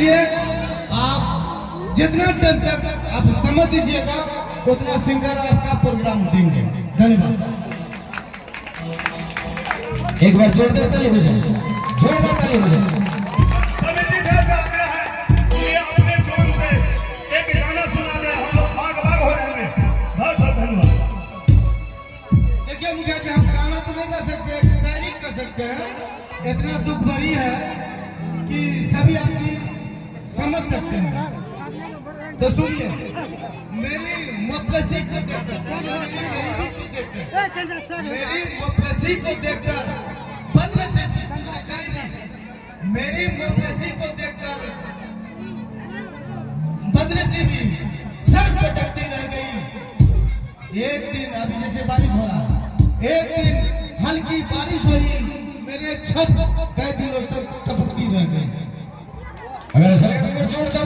लीजिए, आप जितना टाइम तक आप समझ दीजिएगा उतना सिंगर आपका प्रोग्राम देंगे। धन्यवाद। एक बार जोरदार ताली हो जाए, जोरदार ताली हो जाए। समिति से आग्रह है, ये अपने जोन से एक गाना सुना दे, हम लोग भाग भाग हो जाएंगे। बहुत बहुत धन्यवाद। देखिए मुखिया जी, हम गाना तो नहीं कर सकते, एक शायरी कर सकते हैं। इतना दुख भरी है कि सभी आदमी समझ सकते हैं। तो सुनिए, मेरी मुफलसी को देखकर, मेरी गरीबी को देखकर, मेरी मुफलसी को देखकर बदले से मेरी मुफलसी को देखकर बदले से भी सर पटकती रह गई। एक दिन, अभी जैसे बारिश हो रहा है, एक दिन हल्की बारिश हुई, मेरे छत कई दिनों तक टपकती रह गई। अगर ऐसा लगे तो जोरदार